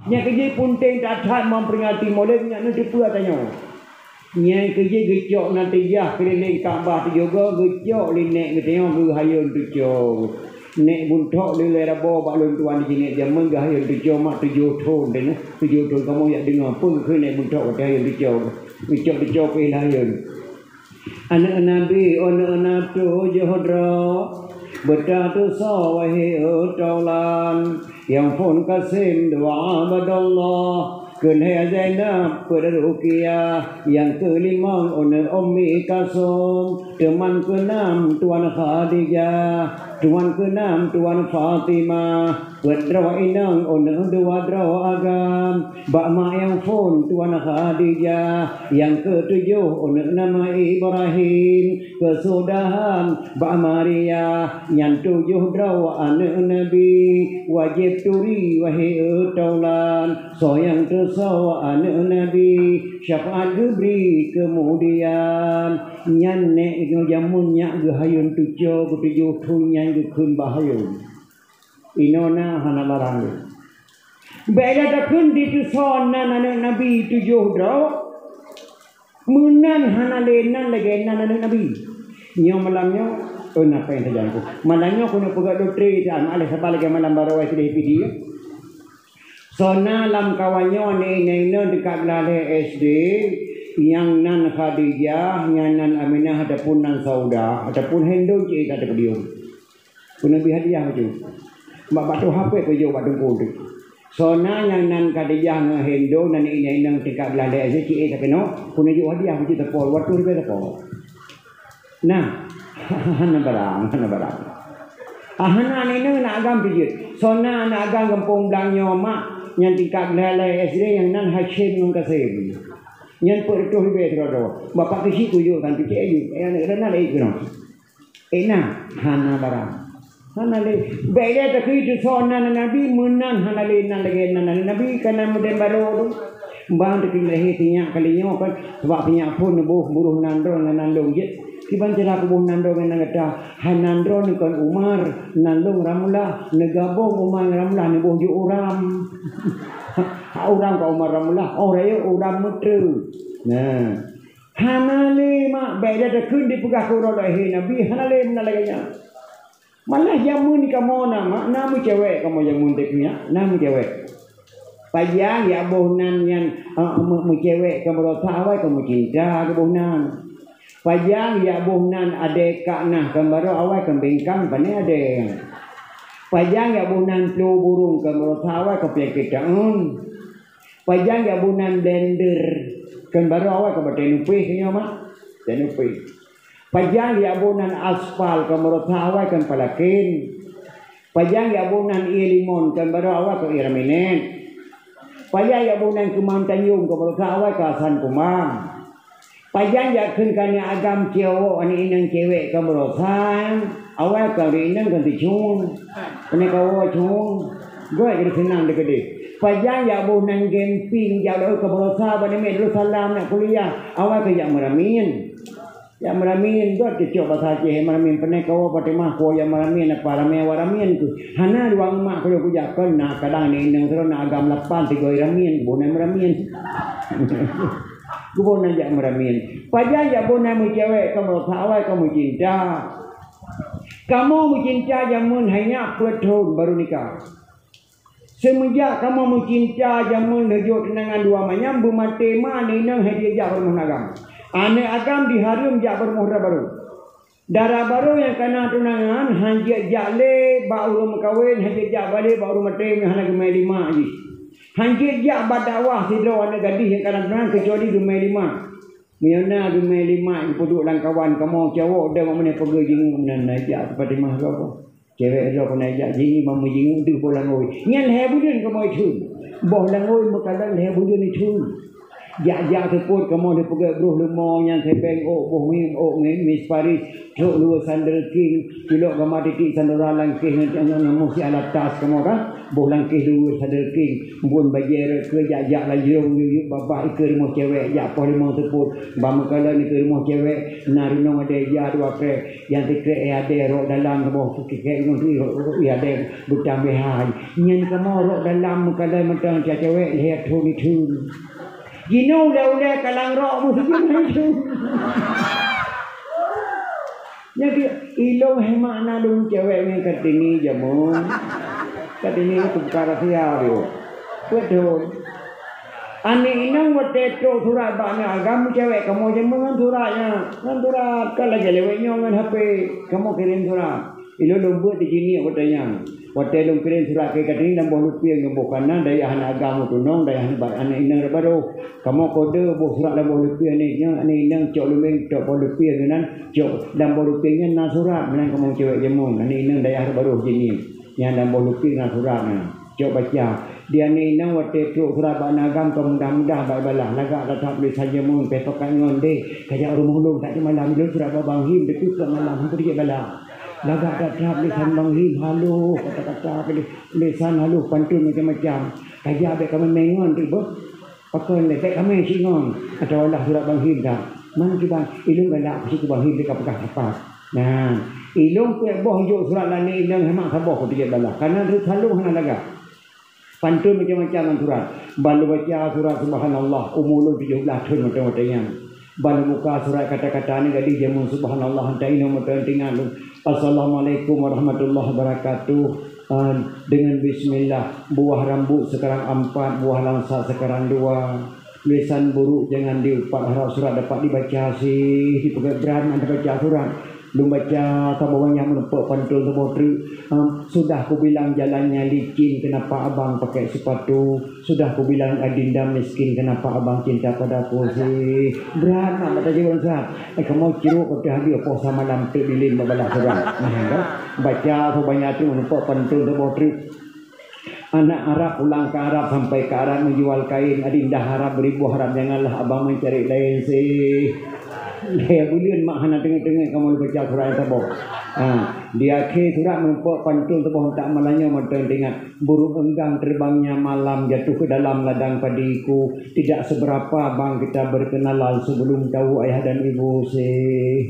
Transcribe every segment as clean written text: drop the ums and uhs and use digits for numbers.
Nya kerja punting tatat memperingati moleknya nanti pula tanya. Nya kerja gecok nanti jah keliling Kaabah tu juga gecok linek ketengok ke hayun tujuh. Nek buntok di lera bawa balon tuan di sini dia menggahayun tujuh mak 7 tahun dan 7 tahun kamu yang dengar pun ke nek buntok ke hayun tujuh. Gecok ke hayun. Anak Nabi anak tu Johdra bertatu sawai utolan yang pun kasim doa badallah kelihatan Zainab berruqyah yang kelima Ummi Kasum teman keenam Tuan Khadijah teman keenam Tuan Fatimah berdraw inang dua draw agam bakma yang pun Tuan Khadijah yang ketujuh nama Ibrahim kesudahan Mbak Maria yang 7 draw anak Nabi wajib turi wahai taulan soyang tersawa anak Nabi syafaat Jibri kemudian nyanek jamunnya gahayun 7 tunya dukun bahayun inona hana barang beda dakun di tusonan anak Nabi 7 draw menan hana lenan lagi anak Nabi nyo malamnya apa yang terjadi malamnya kuno pegat doktri dan alih sebalik malam barawai sudah PD sona lam kawanyo ni dekat lale SD yang nan Khadijah yang nan Aminah ataupun nan Sauda ataupun Hendo je kata beliau pun nabi hadiah tu mak batu HP ke jo batu kodek sona yang nan Khadijah ngan Hendo nan ini nang dekat lale SD je kata no pun jo hadiah tu tepol waktu dia tepol nah hana barang ahana ni nak agam pijit sona nak agam kampung belangnya mak yang tingkat lelai SD yang nan Hashim nang Kasim yang pertuh lebih terado bapak kisi tuju kan pijit ayu yang rena lagi kena ena hana barang hana le beda tak itu sona Nabi menan hana le nan lagi nan Nabi kana model baru tu bang dekin lehi tinya kalinya kan sebab tinya pun buruh nandro nandong je kiban cara kubung nandong nang kata hanandro ni kon Umar nandong Ramlah negabong Umar Ramlah ni boh ju uram uram ka Umar Ramlah orang uram mutu nah hanale mak beda dekun di pegah kuro lehi Nabi hanale menalaganya malah jamu ni kamu nama namu cewek kamu jamu deknya namu cewek payang ya bohnan yang mu cewek kamu rasa awal kamu cinta ke bohnan payang ya bohnan adek kak nah kamu awal kamu bengkang pane adek payang ya bohnan flu burung kamu rasa awal kamu penyakit daun payang ya bohnan blender kamu awal kamu tenupi kenya mak tenupi payang ya bohnan aspal kamu rasa awal kamu palakin payang ya bohnan limon kamu awal kamu iraminen payah ya bunan ke Mantanyung ke Berkawai ke Asan Kumang payah ya kenkannya agam cewek ani inang cewek ke Berosan awal ke inang ganti cung ini kau cung gue jadi senang deket dia payah ya bunan gemping jauh ke Berosan pada medlu salam nak kuliah awal ke yang meramin gue kecok bahasa Aceh meramin pernah kau pada mah kau yang meramin apa ramin tu hana ruang mak kau jakan nak kadang ni nang terus nak agam lapan tiga ramin bonai meramin gue bonai jak meramin pajang ya bonai mu cewek kamu awal kamu cinta kamu cinta jamun hanya 4 tahun baru nikah semenjak kamu mencinta jamun hejok dengan dua menyambung mati mana nang hadiah jak bermunagam ane agam diharum jak bermuhra baru darah baru yang kena tunangan hanjak jakle baru kawin hanjak jak balik baru mati hana gemai 5 aji hanjak jak badawah sidro ane gadis yang kena tunangan kecuali gemai 5 miana gemai 5 duduk lang kawan kamu cowok dah mana pergi jing najak seperti mah apa cewek ro kena najak jing mamu jing tu polang oi nyan hebudun kamu itu boh langoi makalan hebudun itu Jak tu pun kamu dia pergi bruh lemong yang tebeng boh mis Paris tok lu sandal king kilok gamar titik sandal langkih yang si alat tas kamu kan boh langkih lu sandal king bun bajer ke jak la jong yuk babak ke rumah cewek jak poh lemong tu pun bam kala ni ke rumah cewek narino ada ya dua krek yang tikrek ada rok dalam boh kek ngono ya ada butang behai nyen kamu rok dalam kala mentang cewek lihat tu ni tu gino udah kalang rok mesti itu. Jadi ilmu hemat nalung cewek ni katini jamu. Katini itu perkara siapa dia. Betul. Ani inang wate to surat bana agam cewek kamu jamu kan suratnya. Kan surat kalau jeleweknya dengan HP kamu kirim surat. Ilo buat di sini katanya. Wate long kirim surat ke katini nambah rupiah nambah kanan dari anak agama tu nong dari anak inang baru kamu kode buat surat nambah rupiah ni inang cok lumeng cok rupiah dengan cok nambah rupiahnya na surat menang kamu cewek jamun inang dari baru sini yang nambah rupiah na suratnya cok baca dia ni inang wate tu surat bana agam kamu mudah-mudah baik-baiklah lagak tetap boleh saja mun pesokan ngonde kajak rumah ulung tak malam itu surat babang him dekat malam hampir dia bala lagak tetap lisan banghim halu kata-kata lisan halu pantun macam-macam kajak abek kami mengon tu bos pakai lebek kami singon atau Allah surat banghim dah man kita ilung galak situ banghim dekat pegang apa nah ilung ke boh juk surat lani ilung hemat saboh ko dia bala karena tu halu hana lagak pantun macam-macam surat balu baca surat subhanallah umul 17 tahun macam-macam balu buka surat kata-kata ni gadi jamun subhanallah hantai nomor tinggal Assalamualaikum warahmatullahi wabarakatuh. Dengan bismillah, buah rambut sekarang 4, buah langsa sekarang 2. Lisan buruk jangan diupat, harap surat dapat dibaca sih. Dipakai beran ada baca surat. Belum baca tabawanya menepuk pantun sebotri. Sudah ku bilang jalannya licin, kenapa abang pakai sepatu? Sudah ku bilang adinda miskin, kenapa abang cinta padaku sih? Berat nak baca jawaban surat. Kamu ciruk kata dia puasa malam terbilin babalah surat. Baca sebanyak tu menepuk pantun sebotri. Anak Arab pulang ke Arab sampai ke Arab menjual kain. Adinda harap beribu harap janganlah abang mencari lain sih. Dia bulian mak hana tengok-tengok kamu baca surat yang tabok. Di akhir surat menumpuk pantun tabok tak malanya macam tengok burung enggang terbangnya malam jatuh ke dalam ladang padiku. Tidak seberapa bang kita berkenalan sebelum tahu ayah dan ibu sih.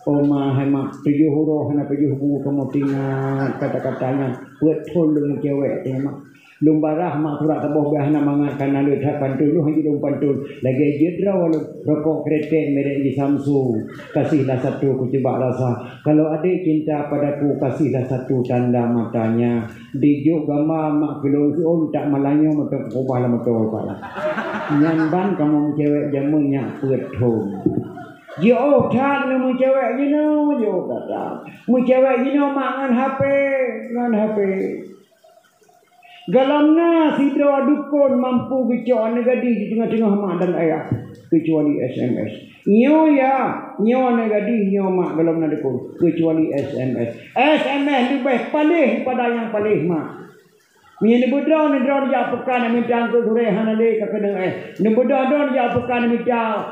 Oma hemat 7 huruf hana 7 buku kamu tinggal kata-katanya betul dengan cewek tengok. Lumbarah mak surat taboh bahana mangatkan lalu tak pantun lu hanya dong pantun lagi jedra walau rokok kretek merek di Samsu kasihlah satu ku coba rasa kalau adik cinta padaku kasihlah satu tanda matanya dijuk gambar mak kelon tak malanya mata ubahlah mata pala nyamban kamu cewek jamunya betul yo tak mu cewek gino yo kata mu cewek gino mak ngan HP galamna sidra dukun mampu bicara negadi di tengah-tengah mak dan ayah kecuali SMS. Nyo negadi nyo mak galamna dukun kecuali SMS. SMS lebih palih pada yang palih mak. Ni budra ni dra dia pekan minta ke sore hanale ka kedeng ni budra dia pekan minta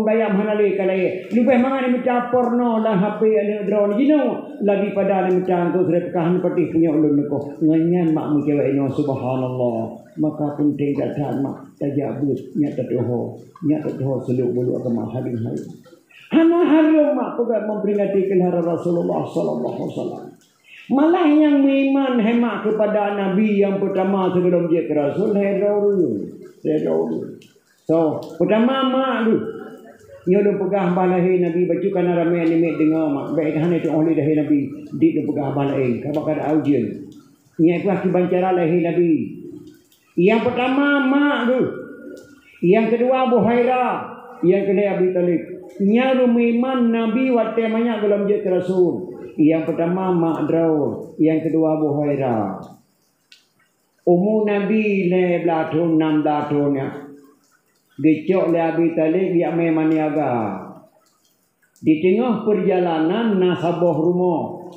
bayam hanale kalai lebih mangan minta porno dan HP ni dra ni gino lagi pada ni minta ke sore pekan peti punya ulun ko nganyan mak mu cewek ino subhanallah maka penting datang mak tajabut nyata doh seluk bulu agama hari-hari hana harum mak pegat memperingati kelihara Rasulullah sallallahu alaihi wasallam. Malah yang beriman hemat kepada Nabi yang pertama sebelum dia ke Rasul Hedaul. So, pertama mak tu. Dia dah pegang balai Nabi bajukan ramai limit dengar mak. Baik dah itu oleh dah Nabi di pegang balai. Kau ada ujian. Ini aku akibat cara lahir Nabi. Yang pertama mak tu. Yang kedua Buhairah. Yang kedua Abi Talib. Yang beriman Nabi waktu banyak belum dia ke Rasul. Yang pertama Mak Draul, yang kedua Buhairah. Umur Nabi le belatun 6 tahunnya. Gecok le Abi Talib dia memang niaga. Di tengah perjalanan nasabah rumah.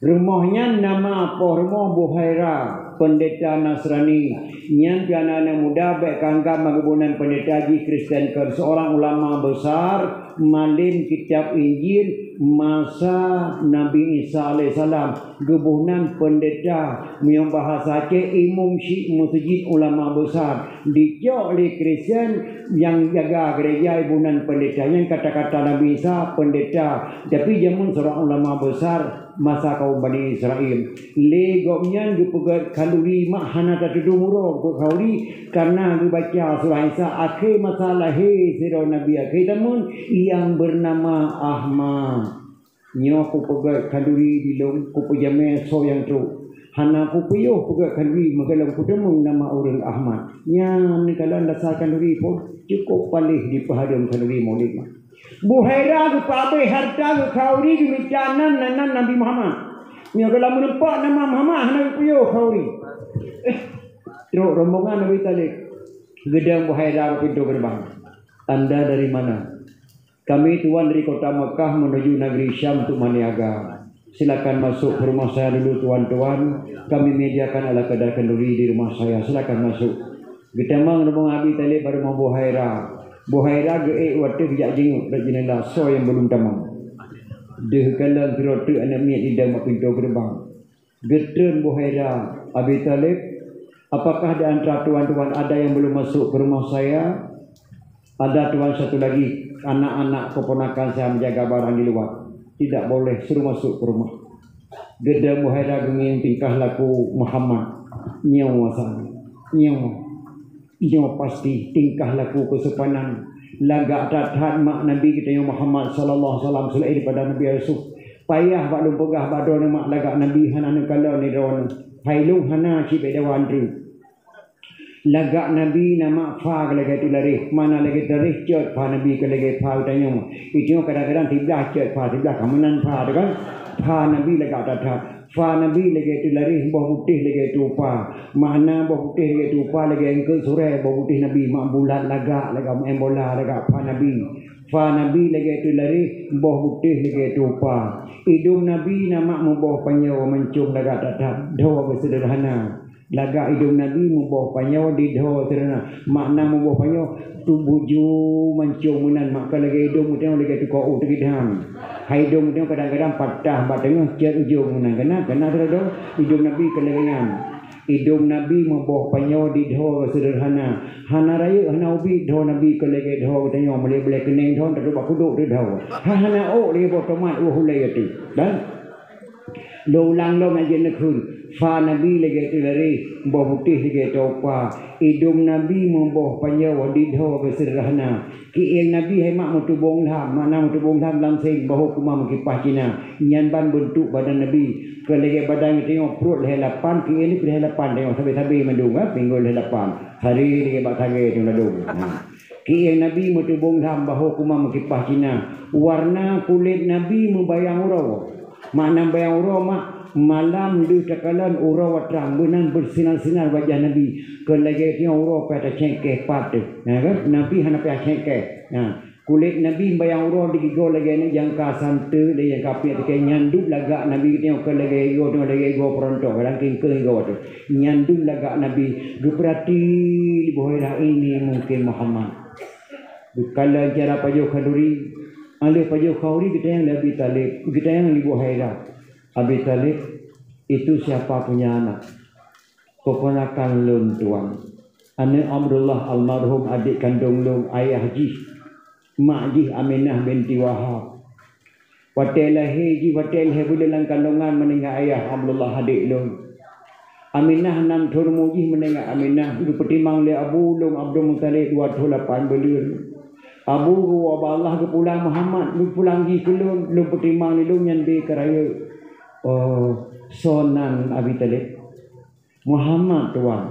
Rumahnya nama apa rumah Buhairah. pendeta Nasrani nyan piana muda baik kanggam magebunan pendeta di Kristen ke seorang ulama besar malin kitab Injil masa Nabi Isa alaihissalam gebunan pendeta yang bahasa ke imam syik masjid ulama besar dijok oleh Kristen yang jaga gereja ibunan pendeta yang kata-kata Nabi Isa pendeta tapi zaman seorang ulama besar masa kaum Bani Israel legoknya dipegat kaluri mak hana tatudu muro kauli karena dibaca surah Isa akhir masalah siro Nabi akhir namun yang bernama Ahmad nyo ku pegat kaluri bilong ku pejame so yang tu hana ku puyuh pegat kaluri magalang ku demung nama orang Ahmad nya ni kalau dasar kaluri pun cukup palih di pahadam kaluri maulid Buhaira ke pabe harta ke kauri ke micanan nanan Nabi Muhammad. Nya kalau menempak nama Muhammad hana puyo kauri. Terus rombongan Nabi Talib gedang Buhaira ke pintu gerbang. Anda dari mana? Kami tuan dari kota Mekah menuju negeri Syam untuk meniaga. Silakan masuk ke rumah saya dulu tuan-tuan. Kami menyediakan ala kadar kenduri di rumah saya. Silakan masuk. Kita mang rombongan Nabi Talib baru mau Buhaira. Buhaira ge waktu bijak jenguk dak jenela so yang belum tamam. Deh kalang gerotu anak miat di dalam pintu gerbang. Getun Buhaira, Abi Talib, apakah di antara tuan-tuan ada yang belum masuk ke rumah saya? Ada tuan satu lagi, anak-anak keponakan saya menjaga barang di luar. Tidak boleh suruh masuk ke rumah. Geda Buhaira gengin tingkah laku Muhammad. Nyawa sana. Nyawa pasti tingkah laku kesopanan lagak tathat mak Nabi kita yang Muhammad sallallahu alaihi wasallam selain daripada Nabi Yusuf payah bak lumpegah badon mak lagak Nabi hana kalau ni ron hailung hana ci bedawan tu lagak Nabi nama fa lagi tu lari mana lagi tarikh cot fa Nabi ke lagi fa tanya itu kadang-kadang tiblah cot fa tiblah kamanan fa kan fa Nabi lagak tathat fa Nabi lagi tu lari bawah putih lagi tu pa mana bawah putih lagi tu pa lagi engkel sore bawah putih Nabi mak bulat lagak embola lagak fa Nabi lagi tu lari bawah putih lagi tu pa hidung Nabi nama membawah panyaw mencung lagak tatap doa sederhana lagak hidung Nabi membawah panyaw di doa sederhana makna membawah panyaw tubuju mencung menan mak lagi hidung tengok lagi tu kau tegidham hidung tengok kadang-kadang patah bat tengok cer ujung menan kena terado hidung Nabi kelengan hidung Nabi membawah panyaw di doa sederhana hana raya hana ubi doa Nabi kelege doa tengok boleh kening doa tak bak kuduk di doa hana lagi botomat hulai tu dan lo ulang lo ngaji nekun fa Nabi lagi tu lari bawah putih lagi topa hidung Nabi membawah panyaw di doa sederhana ki Nabi hemak mutubong lam mana mutubong lam dalam sing bahu kumam kipah Cina nyan ban bentuk badan Nabi kelege badan tengok perut lehelapan ki ini lehelapan tengok sampai mendung pinggul lehelapan hari lagi bak tage tengok ladung ki Nabi mutubong lam bahu kumam kipah Cina warna kulit Nabi membayang urau makna bayang urau mak malam di tekalan urau terang benan bersinar-sinar wajah Nabi kelege tengok urau pada cengkeh patu Nabi hana pada cengkeh kulit Nabi bayang urau digigol lagi ni jangka sante le yang kapi ke nyanduk lagak Nabi tengok ke lagi go tengok lagi go pronto ranking ke go tu nyanduk lagak Nabi berarti di bawah ini mungkin Muhammad kalau cara pajo kaduri ale pajo khauri kita yang Abi Talib kita yang Ibu Haira Abi Talib itu siapa punya anak keponakan lun tuan anak Abdullah almarhum adik kandung lun ayah Ji mak Ji Aminah binti Wahab watel lahir boleh lang kandungan meninggal ayah Abdullah adik lun Aminah nan turmuji meninggal Aminah itu pertimang le Abu Lung Abdul Muttalib 28 bulan Abu wa Allah ke pulang Muhammad lu pulang gi kelun lu pertimang ni lu nyan be keraya sonan Abi Talib Muhammad tuan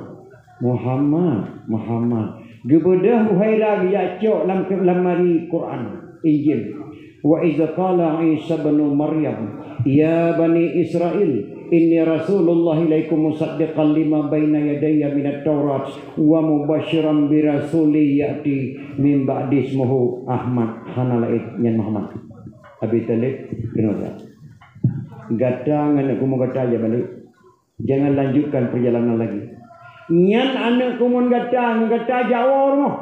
Muhammad gebedah Buhaira ya cok lam mari Quran Injil wa iza qala Isa bin Maryam ya bani Israel inni rasulullah ilaikum musaddiqan lima baina yadayya minat taurat wa mubasyiran bi rasuli yati min ba'di ismuhu Ahmad hanalait nyan Muhammad Abi Talib kenoda gata ngana kumo gata aja balik Jangan lanjutkan perjalanan lagi. Nyan anak kumun gata Jawa rumah.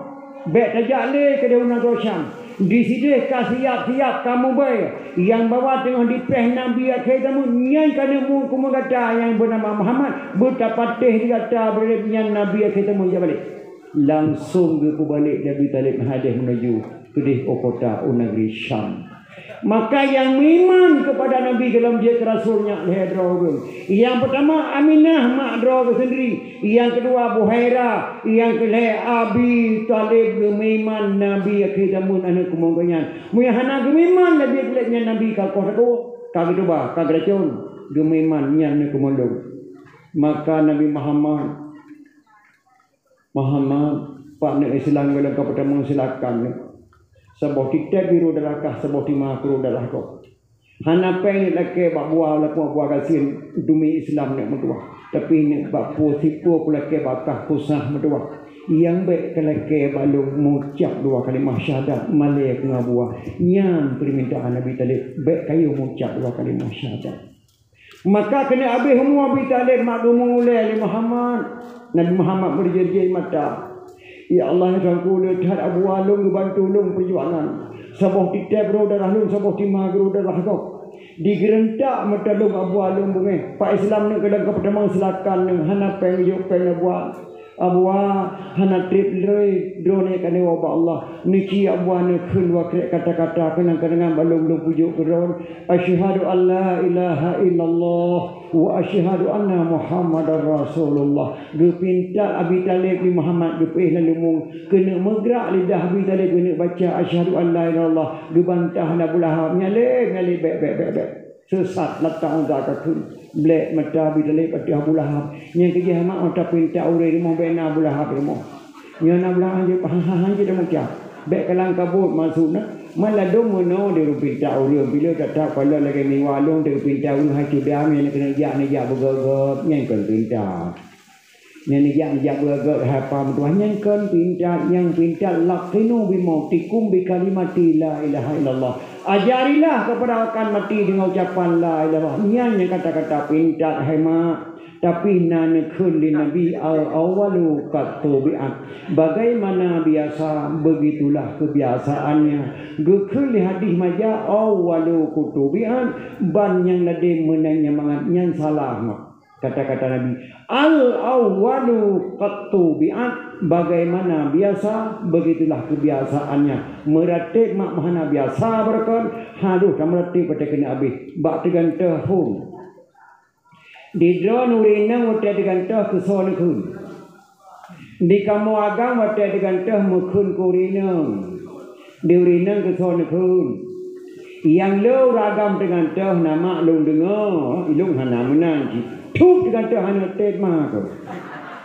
Bek tajak le ke daun Rosyam. Di sini siap kamu bay. Yang bawa tengah dipeh Nabi akhir kamu nyan kana kumun gata yang bernama Muhammad. Betapa teh digata berlian Nabi akhir kamu je balik. Langsung ke balik Nabi Talib hadis menuju ke kota negeri Syam. Maka yang beriman kepada Nabi dalam dia Rasulnya Lehdrawun. Yang pertama Aminah mak Drawun sendiri. Yang kedua Buhaira. Yang kedua Abi Talib beriman Nabi akidamun anak kumongkanyan. Muyahana beriman Nabi akidatnya Nabi kakoh satu. Kagedubah kageracun beriman anak kumondong. Maka Nabi Muhammad partner Islam dalam kepada mensilakan. Sebab kita biru dalakah sebab timah kru dalakah. Hana pengen laki bak buah kasin demi Islam nak mentua. Tapi ni bak sipu laki bakah kusah mentua. Yang baik laki balung mengucap dua kalimah syahadat malik ngabuah. Yang permintaan Nabi Talib baik kayu mengucap dua kalimah syahadat. Maka kena habis semua Nabi Talib maklum mulai Muhammad. Nabi Muhammad berjanji mata. Ya Allah yang kula dah Abu Alung bantu lung perjuangan. Sabah kita bro darah lung sabah timah bro darah kau. Digerentak mata lung Abu Alung bunge. Pak Islam nak kedak kepada mang selatan nang hana peng yo peng buat. Abu hana trip loi drone kan wa Allah. Niki Abu ne khulwa kata-kata kenang kenang balung lung pujuk keron. Asyhadu alla ilaha illallah wa asyhadu anna Muhammadar Rasulullah. Gepinta Abi Talib ni Muhammad gepih lalu mung kena megrak lidah Abi Talib kena baca asyhadu alla ilaha illallah. Gebantah Abu Lahab nyale bek. Sesat letak zakatun blek mata Abi Talib pada Abu Lahab. Yang kerja mak mata pinta urei mau bena Abu Lahab rumah. Yang nak belah hanje dah macam. Bek kalang kabut masukna. Malah dong mono dia pinta urei bila kata kalau lagi ni walung dia pinta urei hati dia ni kena jak bergegap yang pinta. Yang bergegap apa tuan yang pinta laqinu bi mautikum bi kalimati la ilaha illallah. Ajarilah kepada akan mati dengan ucapan la ilaha illallah. Yang kata-kata pinta hemat. Tapi nana kundi Nabi al-awalu katubi'at. Bagaimana biasa, begitulah kebiasaannya. Gekuli hadis maja awalu kutubi'at. Ban yang nadi menanya mangat yang salah. Kata-kata Nabi al-awalu katubi'at. Bagaimana biasa, begitulah kebiasaannya. Meratib mak mahana biasa berkan. Haduh tak meratib pada kena habis. Bak tegan tahun. Di drone urinang wate digantah ke soal kun. Di kamu agam wate digantah mukun kurinang. Di urinang ke soal kun. Yang lo ragam digantah nama lo dengar. Ilung hana menanji. Tup digantah hana tetma ko.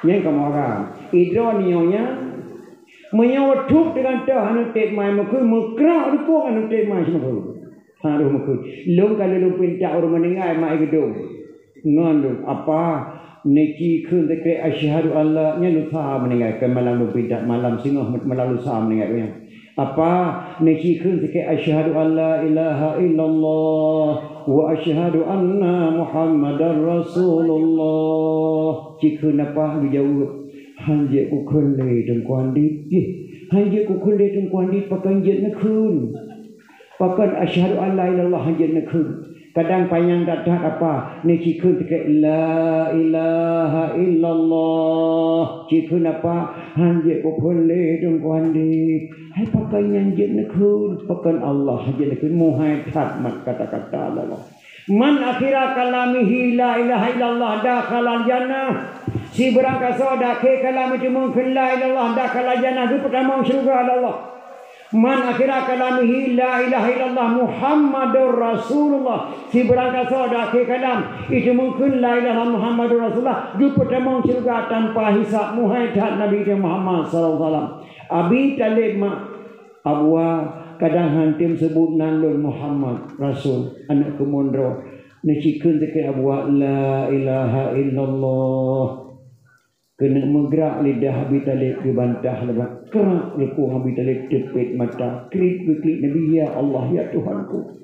Yang kamu agam. Idron nyonya. Menyawa tup digantah hana tetma mukun mukrak rupuk hana tetma semua. Haruh mukun. Long kalau lo pinta orang meninggal mai gedung. Ngandu apa neki kun dekre asyhadu alla nya lusa meninggalkan malam lupidak malam singoh melalui sa meninggalkan apa neki kun dekre asyhadu alla ilaha illallah wa asyhadu anna muhammadar rasulullah cikun apa dijawab hanje ku kun le dong kwandi hanje ku kun le dong kwandi pakan jet nakun pakan asyhadu alla ilallah hanje nakun. Kadang panjang datang apa ni cikun dekat la ilaha illallah cikun apa hanje ko boleh dong kuandi hai pakai yang je nakun pakai Allah je nakun muhai that mat kata-kata Allah man akhira kalamihi la ilaha illallah dakhala jannah si berangkasa dakhe kalam itu mungkin la ilallah dakhala jannah itu pertama syurga Allah. Man akhirah kalamihi la ilaha illallah Muhammadur Rasulullah. Si berangkasa ada akhir kalam itu mungkin la ilaha Muhammadur Rasulullah. Dia pertama syurga tanpa hisab muhaidat Nabi Muhammad SAW. Abi Talib mak abwa kadang hantim sebut nandun Muhammad Rasul anak kemondro. Ncikun dekat abwa la ilaha illallah. Kena menggerak lidah Abi Talib dibantah lebat. Kerak lekung Abi Talib tepit mata. Klik Nabi ya Allah ya Tuhanku.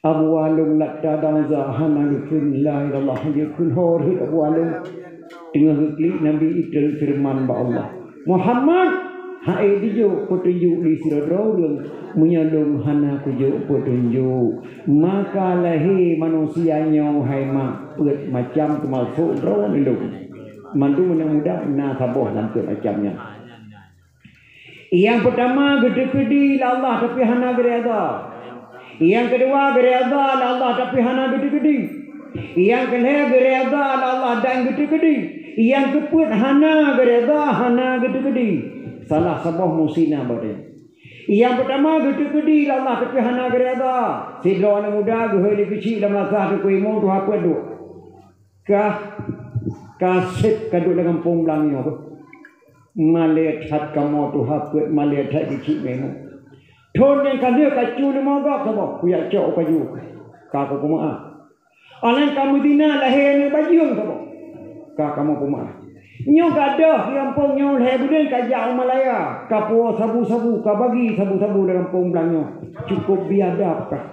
Abu Alung latta danza hana dukun la ilallah yakun hor Abu Alung tengah klik Nabi Idul firman ba Allah Muhammad hai dijo petunjuk di sirodro menyalung hana kujo petunjuk maka lahi manusianya hai mak macam termasuk ro induk mandu mudah na saboh nanti macamnya. Yang pertama gede-gede Allah tapi hana gereda. Yang kedua gereda Allah tapi hana gede-gede. Yang ketiga gereda Allah dan gede-gede. Yang keempat hana gereda hana gede-gede. Salah sebuah musina badan. Yang pertama gede-gede Allah tapi hana gereda. Sidro anak muda geheli kecil dalam rasa tu kuimo tu apa tu? Kasih kaduk dengan pungblangnya tu. Malihat hat kamu tu haput malihat hat kecil memu. Thon yang kandil kacu lima gak kamu kuya cok kayu. Kaku kumaah. Alang kamu dina lahir ni bajung kamu. Kamu kumaah. Nyo gadah yang pong nyo hebuden kajak Malaya. Kapu sabu-sabu kabagi sabu-sabu dalam pungblangnya. Cukup biadab kah.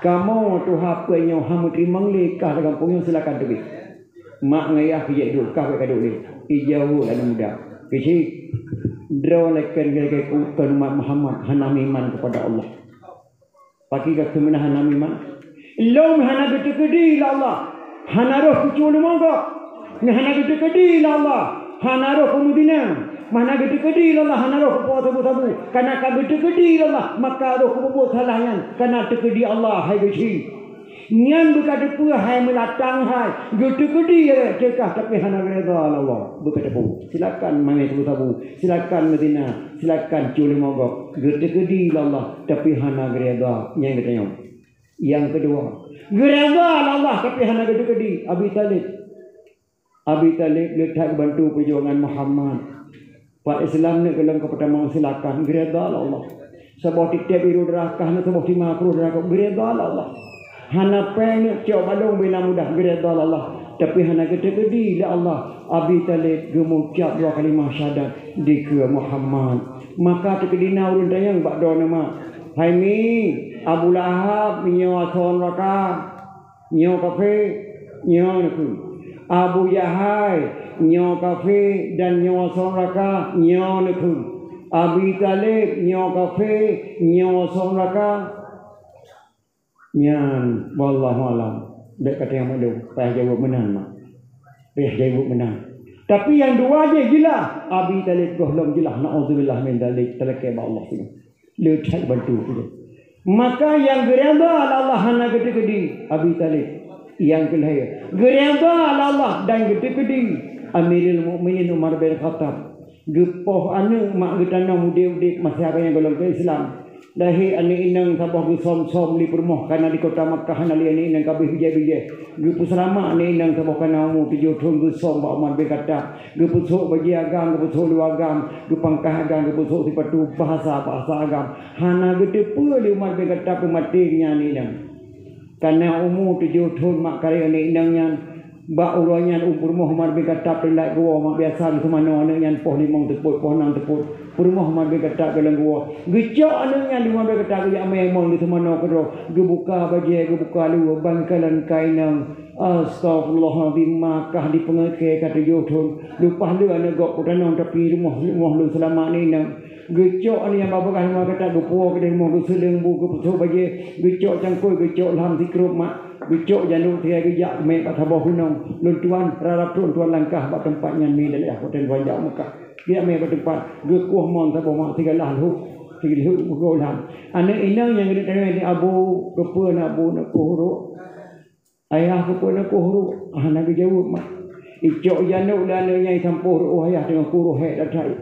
Kamu tu haput nyo hamu terima lekah dalam pungnya silakan tebi. Mak ngayah kejak dulu kah kaduk ni. Ijau dan muda. Kecil draw lekan gaya ukan umat Muhammad hana iman kepada Allah. Pagi ke kemana hana iman? Lom hana gede-gede la Allah. Hana roh kucul monggo. Ni hana gede-gede la Allah. Hana roh kumudina. Mana gede-gede la Allah hana roh kupo sabu-sabu. Karena ka gede-gede la Allah maka roh kupo salahan karena tegedi Allah hai beci. Nyan berkata pula hai melatang hai gede-gede ya cekah tapi hana reda Allah berkata pula silakan mai sabu-sabu silakan Medina silakan culi mogok gede-gede Allah tapi hana reda yang katanya. Yang kedua reda Allah tapi hana gede-gede Abi Talib letak bantu perjuangan Muhammad Pak Islam ni kalau kepada mau silakan reda Allah sebab tiap biru derakah ni sebab 50 derakah reda Allah. Hana peng cok balong bila mudah gereda Allah tapi hana gede-gede la Allah Abi Talib gemucap dua kalimah syahadat di ke Muhammad maka tekdina ulun tayang bak do nama hai mi Abu Lahab nyo ason raka nyo kafe nyo ku Abu Jahal nyo kafe dan nyo ason raka nyo ku Abi Talib nyo kafe nyo ason raka Nyan, wallahu alam. Dek kata yang madu, payah jawab menang mak. Payah jawab menang. Tapi yang dua je gila. Abi Talib gohlom gila. Na'udzubillah min dalik. Terlekai ba Allah sini. Letak bantu tu. Maka yang gerenda Allah hana gede-gede. Abi Talib. Yang kelihaya. Gerenda Allah dan gede-gede. Amirul Mukminin Umar bin Khattab. Gepoh anu mak getana mudik-mudik masyarakat yang golong ke Islam. Dahi ane inang sabah gi som-som li permoh kana di kota Makkah ane inang kabeh bijai-bijai. Gi pusrama ane inang sabah kana mu tujuh thun gi som ba man be kata. Gi pusuk bagi agam, gi pusuk lu agam, gi pangkah agam, gi pusuk sipatu bahasa agam. Hana gede pu li umar be kata ku mati nya ni nang. Kana umu tujuh thun mak kare ane inang nya ba uronya umur Muhammad be kata pelak gua mak biasa di mana ane nya poh limong teput poh nang teput. Rumah mabek kata ke lengguo. Gecok anaknya di mabek kata ke amemong di semana kedro. Gebuka bagi gebuka lu bangkalan kainang. Astagfirullahaladzim makah di pengeke kata jodoh. Lupa lu anak gok kudanang tapi rumah lu selama ni nang. Gecok ni yang bapa kan kata gepuo ke rumah lu seleng bu gepuso bagi gecok cangkoi gecok lam sikrup mak. Gecok janu tiga gejak mek pathabah hunong. Luntuan rarap tuan langkah bak tempatnya ni dari aku dan wajak Mekah. Dia mai ke tempat gekuh mon ta boma tiga lahu golam ane inang yang ni abu kepo na abu na kohru ayah kepo na kohru ana jawab mak icok janu dan nyai sampur ayah dengan kuruh he datai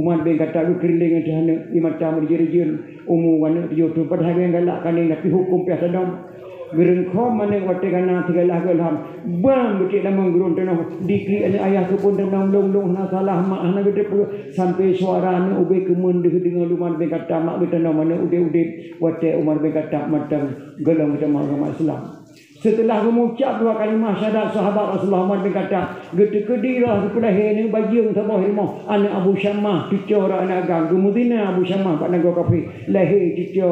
umat ben kata lu keriling ada di macam dijirjin umu wana jodoh padahal yang galak kan tapi hukum biasa dom gereng khom mane wate kana tigalah golam bang betik lamang gurun tanah dikri ayah kepun tanam long na salah mak ana gede sampai suara ne ube kemun dengan luman be kata mak be tanam mana ude wate umar be kata macam gelang macam agama Islam. Setelah mengucap dua kalimah syahadat sahabat Rasulullah Muhammad bin kata Getekedilah kepelahe ni bajing sabah ilmu anak Abu Syamah cucu orang anak agam kemudian Abu Syamah pak naga kafi lahir cucu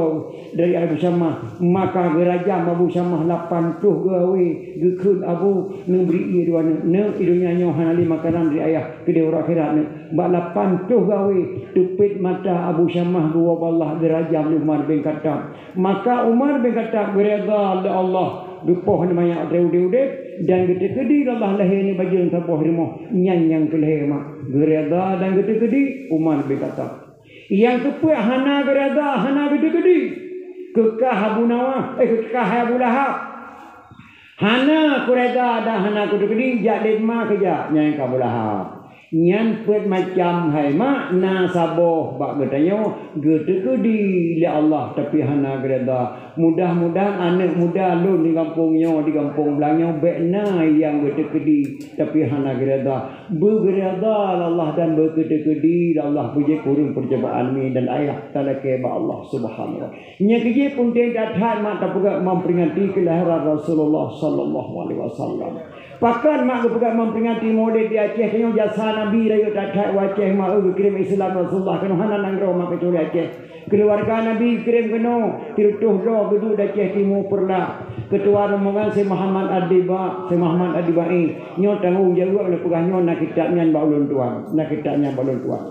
dari Abu Syamah maka gerajam Abu Syamah 80 gawe gekun Abu memberi dua ne idunya nyohan ali makanan dari ayah ke dia orang akhirat ne bak 80 gawe tupit mata Abu Syamah dua Allah gerajam Umar bin Khattab maka Umar bin Khattab bereda Allah dupoh namanya adeu-deu dan gede-gede Allah lahirnya baju yang tabuh rumah nyanyang ke lahir mak gereda dan gede-gede Umar bin Khattab yang kepuak hana gereda hana gede-gede kekah Abu Nawah kekah Abu Lahab hana gereda dan hana gede-gede jak lemah kerja nyanyang Abu Lahab nyan pet macam hai mak nasabah bak bertanya gede-gede li Allah tapi hana gereda mudah-mudahan anak muda lu di kampungnya di kampung belangnya bekna yang gede-gede tapi hana gereda bergereda Allah dan bergede-gede Allah puji kurung percobaan ni dan ayah talake ba Allah subhanahu wa nya keje pun tidak mak tak juga memperingati kelahiran Rasulullah sallallahu alaihi wasallam pakan mak juga memperingati maulid di Aceh kena jasa Nabi rayu tak waceh mak kirim Islam Rasulullah kena hana nangro mak kecuali Aceh keluarga Nabi kirim kena tirutuh do gedung Aceh Timur perla ketua rombongan si Muhammad Adibai nyo tanggung jawab le pegah nyo nak kitabnya ba ulun tuan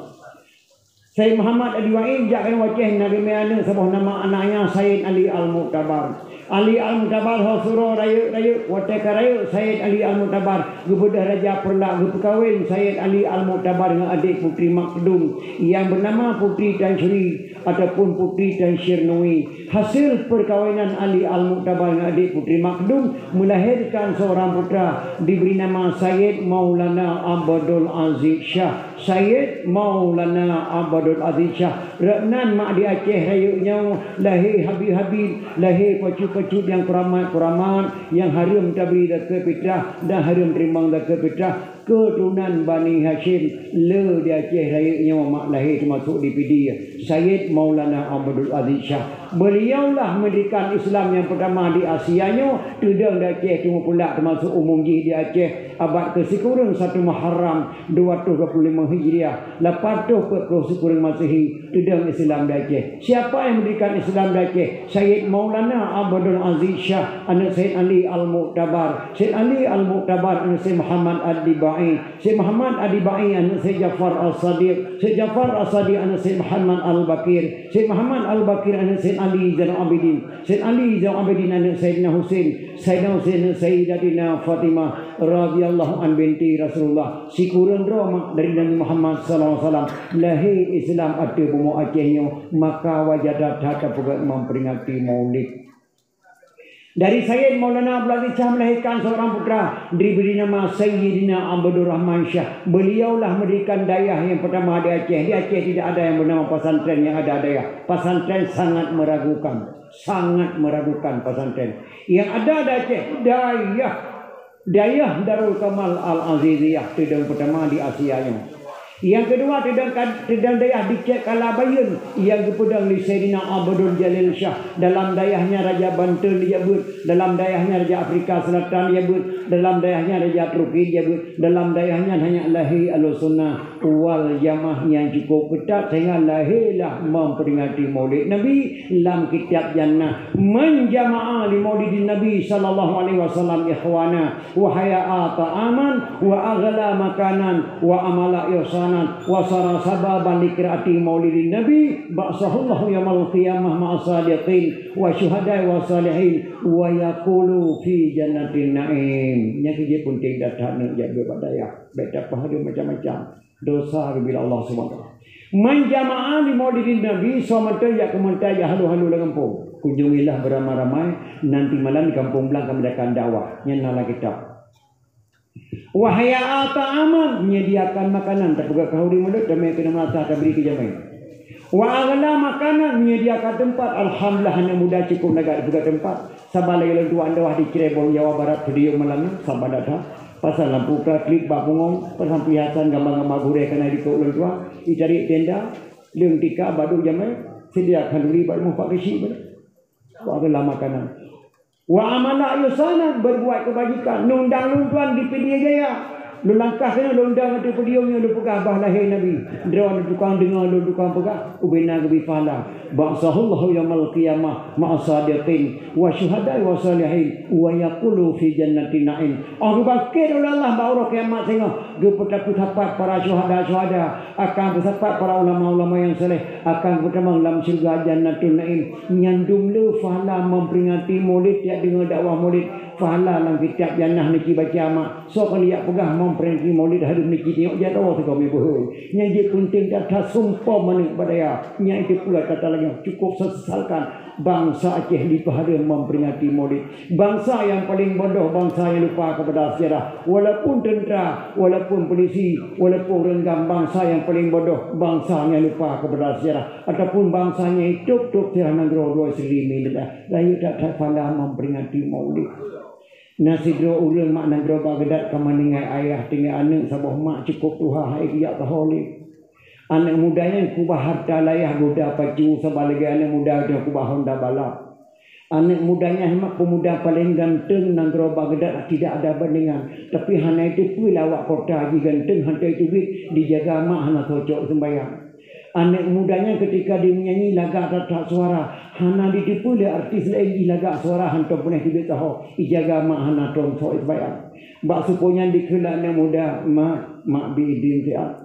Sayyid Muhammad Adibai jak waceh Nabi meana sabah nama anaknya Sayyid Ali Al-Mu'tabar Ali Al-Mu'tabar Hosuro rayu wateka rayu Sayyid Ali Al-Mu'tabar Gubernur Raja Perla berkahwin Sayyid Ali Al-Mu'tabar dengan adik putri Makdum yang bernama Putri Tan Sri ataupun Putri Tan Syirnui. Hasil perkahwinan Ali Al-Mu'tabar dengan adik putri Makdum melahirkan seorang putra diberi nama Sayyid Maulana Abdul Aziz Shah. Sayyid Maulana Abdul Aziz Shah Reknan mak di Aceh rayunya lahir habib-habib lahir pacu-pacu yang kuramat yang harum tabri dan kepitrah dan harum terimbang dan kepitrah keturunan Bani Hashim le di Aceh rayunya mak lahir termasuk di PD Sayyid Maulana Abdul Aziz Shah beliaulah mendirikan Islam yang pertama di Asianya tudang di Aceh cuma pula termasuk umum di Aceh abad ke-10 1 Muharram 225 Hijriah 80 kurang Masehi tudang Islam di Aceh. Siapa yang mendirikan Islam di Aceh? Sayyid Maulana Abdul Aziz Shah anak Sayyid Ali Al-Mu'tabar. Sayyid Ali Al-Mu'tabar anak Sayyid Muhammad Adibai. Sayyid Muhammad Adibai anak Sayyid Jafar As-Sadiq. Sayyid Jafar As-Sadiq anak Sayyid Muhammad Al-Bakir. Sayyid Muhammad Al-Bakir anak Sayyid Ali Zainal Abidin. Sayyid Ali Zainal Abidin anak Sayyidina Husain. Sayyidina Husain Sayyidatina Fatimah radhiyallahu an binti Rasulullah. Si kurang mak dari Nabi Muhammad sallallahu alaihi wasallam lahir Islam ada bumi Acehnya maka wajadat hata juga memperingati Maulid. Dari Sayyid Maulana Abdul Aziz Shah melahirkan seorang putra diberi nama Sayyidina Abdul Rahman Shah. Beliaulah mendirikan dayah yang pertama di Aceh. Di Aceh tidak ada yang bernama pesantren yang ada dayah. Pesantren sangat meragukan pesantren. Yang ada di Aceh dayah Darul Kamal Al-Aziziyah tudang pertama di Asianya. Yang kedua tudang dayah di Cek Kalabayun yang kepudang di Sayyidina Abdul Jalil Shah. Dalam dayahnya Raja Banten disebut, dalam dayahnya Raja Afrika Selatan disebut, dalam dayahnya Raja Turki disebut, dalam dayahnya hanya lahir Al-Sunnah wal Jamaah yang cukup ketat sehingga lahirlah memperingati Maulid Nabi dalam kitab Jannah menjamaah li Maulidin Nabi sallallahu alaihi wasallam ikhwana wa haya'a ta'aman wa aghla makanan wa amala ihsanan wa sara sababan liqraati Maulidin Nabi ba'sahullahu yaumil qiyamah ma'asadiqin wa syuhada'i wa salihin wa yaqulu fi jannatin na'im. Nya kerja pun tidak nak jaga badaya beda pahala macam-macam dosa bila Allah SWT menjamaah di Maulidin Nabi SWT ya kementai ya halu-halu dalam kampung kunjungilah beramai-ramai nanti malam di kampung Belang kami akan dakwah nyanalah kitab wahaya ta'aman menyediakan makanan terbuka kau di mulut kami kena merasa akan beri kejamai wa agla makanan menyediakan tempat alhamdulillah hanya mudah cukup negara buka tempat sabar lagi lentuan dawah di Cirebon Jawa Barat video malam sabar datang pasal lampu klik bakungong pasal pihasan gambar-gambar gurih kena di kau lentuan dicari tenda leung tika badu jamai sediakan dulu badu mau pakai si wa agla makanan wa amala yusana berbuat kebajikan nundang luntuan di Pedia Jaya Lu langkah kena lu undang ada pediumnya lu pegah bah lahir Nabi. Drone tukang dengar lu tukang pegah ubina gebi fala. Ba'sahullahu yaumil qiyamah ma'asadiqin wa syuhada'i wa salihin wa yaqulu fi jannatin na'im. Oh bakir Allah bauro kiamat sehingga gepetak sapat para syuhada akan bersapat para ulama-ulama yang saleh akan bertemu dalam syurga jannatul na'im. Nyandung lu fala memperingati Maulid ya dengar dakwah Maulid fala dalam kitab jannah niki baca mak. So kalau dia pegah memperingati Maulid hari niki tengok jadwal tu kami bohong. Yang dia penting data sumpah mana pada ya. Yang itu pula kata lagi cukup sesalkan bangsa Aceh dipahari memperingati Maulid. Bangsa yang paling bodoh, bangsa yang lupa kepada sejarah. Walaupun tentera, walaupun polisi, walaupun renggam, bangsa yang paling bodoh, bangsa yang lupa kepada sejarah. Ataupun bangsanya hidup sejarah negara dua selimi layu tak fala memperingati Maulid. Nasi dua orang mak negara Baghdad kamaningai ayah tinggal anak sabah mak cukup tuha hai dia taholik. Anak mudanya kubah harta layah budak pacu sebagai anak muda dia kubah Honda balap. Anak mudanya hemat pemuda paling ganteng negara Baghdad tidak ada bandingan. Tapi hana itu pun lawak kota lagi ganteng hantar itu dijaga mak hana cocok sembahyang. Anak mudanya ketika dia menyanyi laga tak suara hana ditipu dia artis lain laga suara hantar pun tidak tahu dijaga mak hana tonsok sembahyang. Bak suponya dikela anak muda mak bidin siap.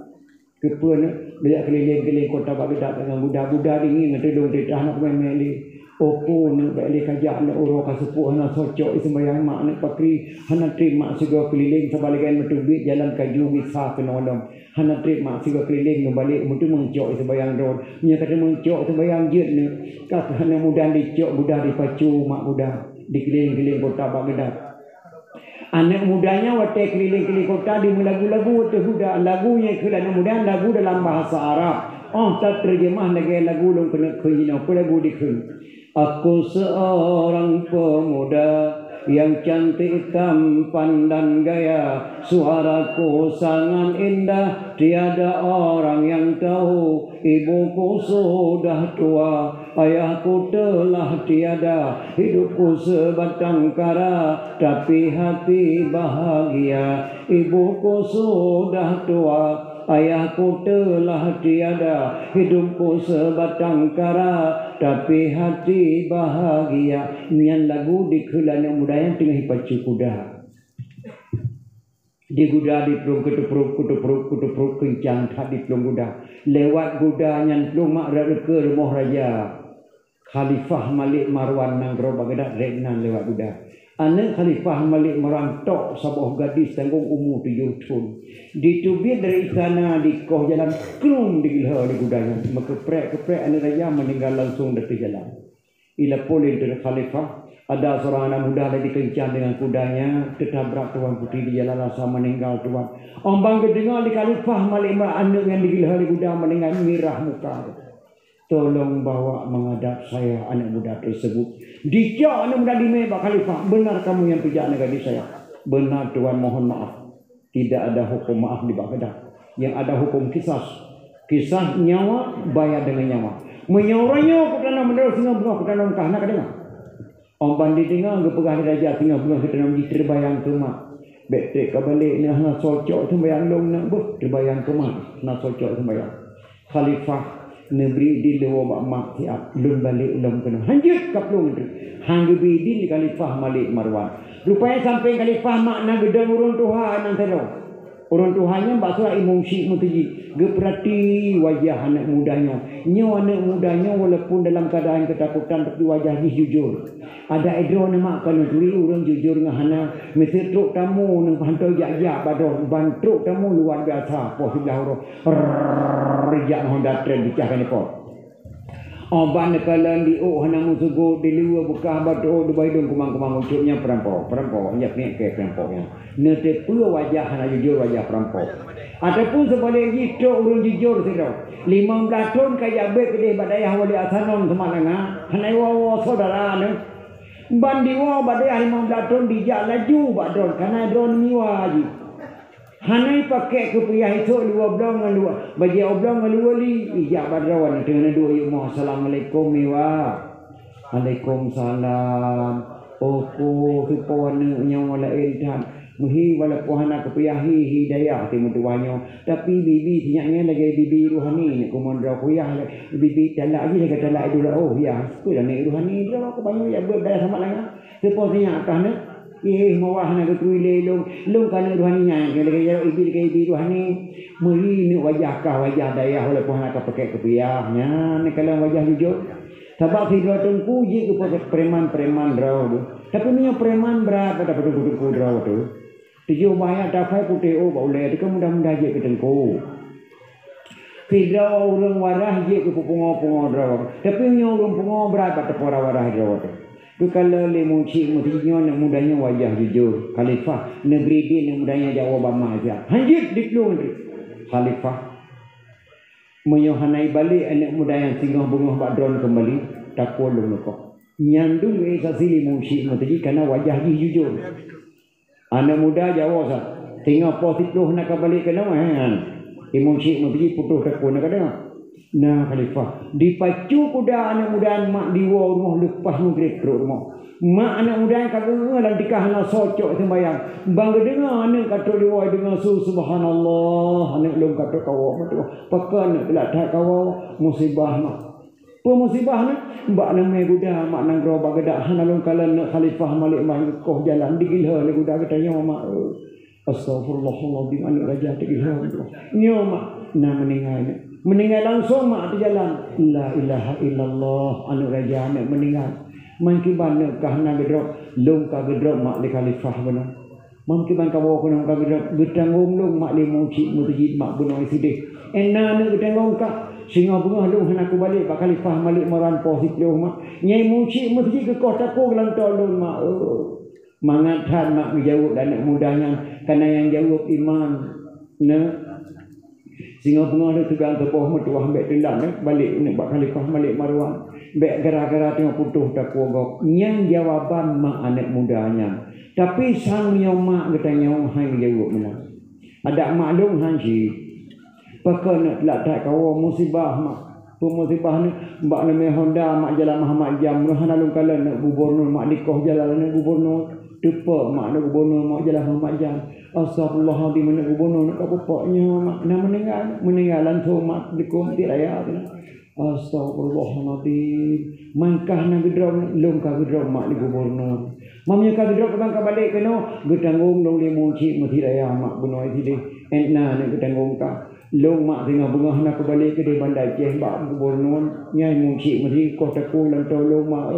Kepuan dia keliling-keliling kota Baghdad dengan budak-budak dingin ngedung di tanah memeli opo nak balik kajak nak uro kasupu hana socok sembahyang mak nak pakri hana terima sigo keliling sebalikan metubit jalan kaju bisa penolong hana terima sigo keliling balik mutu mengcok sembahyang road nya kata mengcok sembahyang jet ne kata hana mudah dicok budak dipacu mak budak dikeliling-keliling kota Baghdad. Anak mudanya waktu keliling-keliling kota di lagu-lagu waktu budak lagunya anak muda lagu dalam bahasa Arab. Oh tak terjemah lagi lagu long kena kena apa lagu dikun. Aku seorang pemuda yang cantik tampan dan gaya, suaraku sangat indah, tiada orang yang tahu. Ibuku sudah tua, ayahku telah tiada, hidupku sebatang kara, tapi hati bahagia. Ibuku sudah tua, ayahku telah tiada, hidupku sebatang kara, tapi hati bahagia. Nyan lagu dikelan yang muda yang tengah pacu kuda. Di kuda di pelung kutupruk kencang di pelung kuda. Lewat kuda nyan pelung mak ke rumah raja. Khalifah Malik Marwan Nagro Baghdad regnan lewat kuda. Anak Khalifah Malik Marwan tok sebuah gadis tanggung umur 7 tahun. Ditubit dari sana di koh jalan kelung digilha di kudanya. Keprek anak raja meninggal langsung dari jalan. Ila polin dari Khalifah. Ada seorang anak muda lagi kencang dengan kudanya, tertabrak tuan putri di jalan rasa meninggal tuan. Ombang kedengar di Khalifah Malik Marwan anak yang digilha di kuda meninggal mirah muka. Tolong bawa menghadap saya anak muda tersebut. Dijak anak muda di Pak Khalifah. Benar kamu yang pijak anak gadis saya? Benar tuan, mohon maaf. Tidak ada hukum maaf di Baghdad. Yang ada hukum kisah. Kisah nyawa bayar dengan nyawa. Menyauranya putana menurut singa bunga putana mengkah nak dengar. Om bandi dengar kepegah raja singa bunga putana menjadi terbayang tu mak. Betek kebalik nak socok sembayang long nak buh terbayang tu mak. Nak socok sembayang. Khalifah negeri di lewa mak siap lun balik lom kena hanjut kaplung tu hanggebi di Khalifah Malik Marwan rupanya sampai Khalifah mak na gedang urun tuha nang tero urun tuhanya bakso imam syik mutaji geperati wajah anak mudanya anak mudanya walaupun dalam keadaan ketakutan tapi wajahnya jujur ada edro nama kalau turi urang jujur ngahana mesir truk tamu nang hantar jak-jak badon ban truk tamu luar biasa poh sebelah ro rijak Honda tren dicahkan ikut oban kalan di hana musugo di luar buka batu di baidung kumang-kumang ucuknya perampok nya ke perampoknya nete pula wajah hana jujur wajah perampok ataupun sebaliknya itu urang jujur sedau 15 tahun kaya be kedai badayah wali asanon semalanga hana wawa saudara ne bandiwa badayah 15 tahun dijak laju badon karena drone miwa haji hanai pakai kepiah itu dua oblong dengan dua bagi oblong dengan dua li ijak badrawan dengan dua yuk assalamualaikum miwa waalaikumsalam oku kipawan nyawa lain Muhi walaupun hana kepiahi hidayah timu tuanyo. Tapi bibi tinyaknya lagi bibi ruhani ni kumandra kuyah bibi talak lagi lagi talak itu oh ya aku dah ni ruhani dia aku banyak ya berdaya sama lain. Seposnya akan mawah nak tuile long kana ruhaninya lagi ya ibi ruhani muhi ni wajah kah wajah daya walaupun hana pakai kepiahnya ni kalau wajah hijau. Sebab tidak tengku je kepada preman-preman draw tu. Tapi ni preman berapa dapat tengku draw tu. Tujuh banyak dapat putih oh boleh. Itu mudah-mudah je ke tengku. Tidak orang warah je ke pungo-pungo draw. Tapi ni orang pungo berapa tepora warah draw tu. Tu kalau lemuci mutinya nak mudahnya wajah jujur. Khalifah negeri dia nak mudahnya jawab bama aja. Hanjit diklung Khalifah menyohanai balik anak muda yang singgah bunga badron kembali takut lu kok nyandung sasili musyik mati karena wajah dia jujur anak muda Jawa sah tengok positif nak balik ke nama musyik mati putus takut nak ada nah Khalifah dipacu kuda anak muda mak diwa rumah lepas nugrek rumah mak anak muda yang kagak dalam tikah nak socok sembayang bangga dengar anak kata diwa dengar subhanallah anak belum kata kau betul pakan nak tak kau musibah mak pemusibah nak mbak namai guda mak nang ro bagada hanalung kalan nak Khalifah malik mai koh jalan digilha le guda katanya mak astagfirullahaladzim anak raja digilha nyo mak nak meninggal langsung mak di jalan la ilaha illallah anak raja anak meninggal mungkin nak kahna gedrok long ka gedrok mak di Khalifah benar mungkin ka bawa kena ka gedrok gedangong long mak le muci mutijid mak bunuh sidih enna nak gedangong ka singa bunga long hana ku balik pak Khalifah malik maran positif mak nyai muci mutijid ke kota ko lang tolong mak mangathan mak menjawab anak mudanya karena yang jawab iman na singa bunga tu tegang tepoh metuah ambek tendang balik nak pak Khalifah malik marwan bek gara-gara tengok putus tak kuogok yang jawaban mak anak mudanya tapi sang mak katanya hai jawab mana ada maklum hanji pakai nak lah tak kau musibah mak musibah ni mbak nama Honda mak jalan Muhammad Jam rohan alung kala nak gubernur mak dikoh jalan nak gubernur tepa mak nak gubernur mak jalan Muhammad Jam astagfirullahaladzim nak gubernur nak kapoknya mak nak meninggal langsung mak dikom ti raya tu astagfirullahaladzim mangkah nak gedrok long ka gedrok mak di gubernur mamnya ka gedrok bang ka balik kena getanggung dong le muci mati raya mak bunuh sini enna nak getanggung ka long mak tengah bunga nak balik ke di bandar Aceh mak gubernur nyai muci mati kota ku lang tolong mak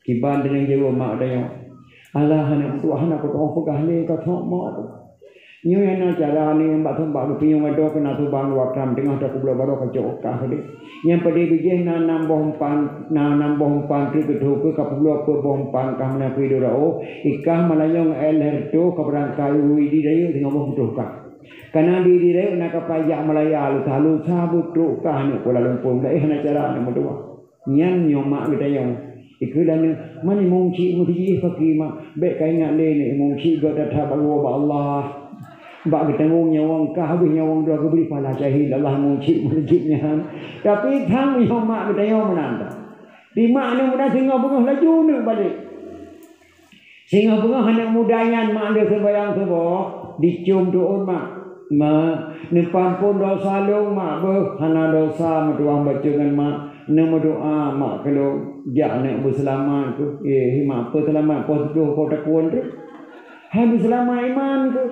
kiban dengan jawa mak daya Allah anak tu anak ko tong pegah le ka thok mak nyo yang cara ni mbak thomba ku pinyong ado kena tu bang wakram tengah tak kublo baro ka jok ka hade yang pada bijeh na nambong pan tu gedho ke kapublo pe bong pan ka mena pido rao ikah malayong elerto ka berangkai widi dayu tengah bong tu ka karena di dayu nak pajak Malaya lu talu sabut tu ka ni Kuala Lumpur dah na cara ni modua nyang nyomak gedayong ikulan mani mungci mudi fakir mak bek kai ngat le ni mungci go datha bago ba Allah bak ketanggung nyawang ka habis nyawang dua ke beri pala jahil Allah mungci mujibnya tapi thang yo mak gedayong menanda di mak ni muda singa bunga laju ni balik singa bunga anak mudayan mak dia sembayang sebo dicium doon mak ni pampun dosa long mak be hana dosa metuang bacengan mak nama doa mak kalau jangan berselamat tu mak apa selamat positif kau takun tu habis selamat iman tu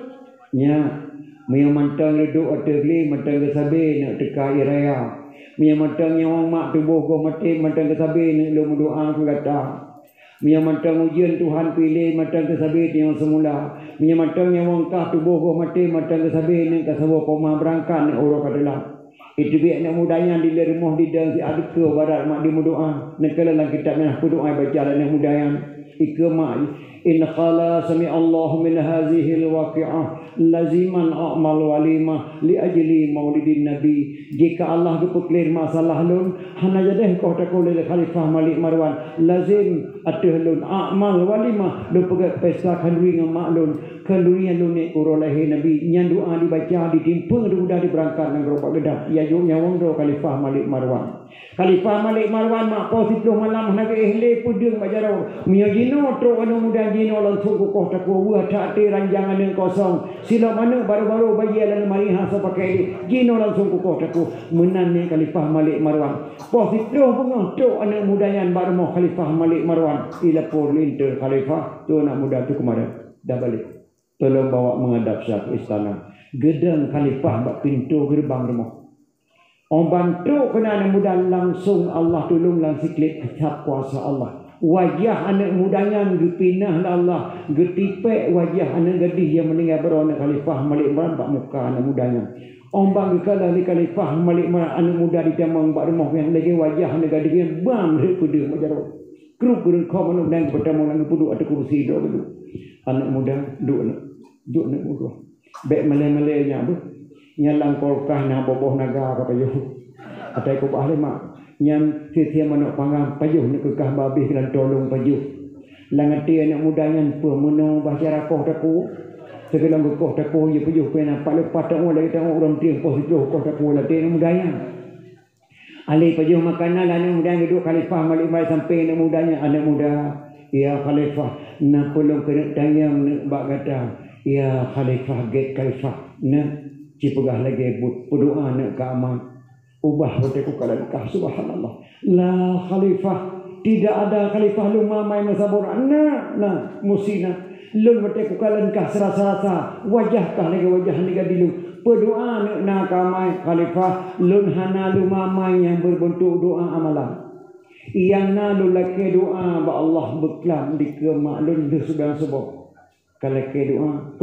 nya mia mantang duduk ategli mantang ke sabe nak tekai raya mia mantang nyawang mak tubuh kau mati mantang ke sabe nak lu doa ku kata mia mantang ujian Tuhan pilih mantang ke sabe yang semula mia mantang nyawang kah tubuh kau mati mantang ke sabe nak kasawa koma berangkat nak orang kadalah itu biar nak mudanya di rumah di dalam si adik ke barat mak di doa nak kala kitab nak doa baca nak mudanya ikma in qala sami Allah min hadhihi alwaqi'ah laziman a'mal walima li ajli maulidin nabi jika Allah kepuklir masalah lun hana jadah kau takul le Khalifah Malik Marwan lazim atuh lun a'mal walima do pegat pesta kandui ngam maklun kenduri yang lunik urolahi Nabi yang doa dibaca ditimpung udah diberangkat dengan gerobak gedap ia jumnya wongdo Khalifah Malik Marwan mak positif malam nabi ihle pudung bajaro mio jino tro anu muda jino langsung ku kota ku buah tak ranjangan yang kosong sila mana baru-baru bayi lan mariha so pakai jino langsung ku kota ku menanne Khalifah Malik Marwan positif bunga tro anu muda yang baru mau Khalifah Malik Marwan ila por linter Khalifah tu anak muda tu kemarin dah balik tolong bawa menghadap satu istana gedang Khalifah bak pintu gerbang rumah. Orang bantu kena anak muda langsung Allah tolong langsung klik kecap kuasa Allah. Wajah anak mudanya dipinah Allah. Getipek wajah anak gadis yang meninggal berona Khalifah Malik Marwan bak muka anak mudanya. Orang bang kala di Khalifah Malik Marwan anak muda di jamang bak rumah yang lagi wajah anak gadis yang bam repudu majaro. Kru kau menuk dan bertemu dengan puduk atau kursi dok tu. Anak muda duk nak muda. Bek mele-melenya tu. Nyalang kolkah na boboh naga ka payuh atai ko bahle mak nyam tia manok pangam payuh ni kekah babih lan tolong payuh langati anak muda nyan pu muno bahasa rakoh taku segala gokoh taku ye payuh pena pak lepas tak oleh tak orang tiang positif koh taku la tiang mudanya ali payuh makanan anak muda duduk Khalifah Malik Marwan sampai anak mudanya anak muda ya Khalifah na pelong kena tayang nak bak kata ya Khalifah get Khalifah na cipegah lagi berdoa nak ke aman ubah hoteku kalangkah subhanallah la Khalifah tidak ada Khalifah lumah mai masabur na musina lun hoteku kalangkah serasa wajah kah lagi wajah ni gadilu berdoa nak ke amai Khalifah lun hana lumah mai yang berbentuk doa amalan yang na lulake doa ba Allah beklam di ke maklun de sedang sebab kalau ke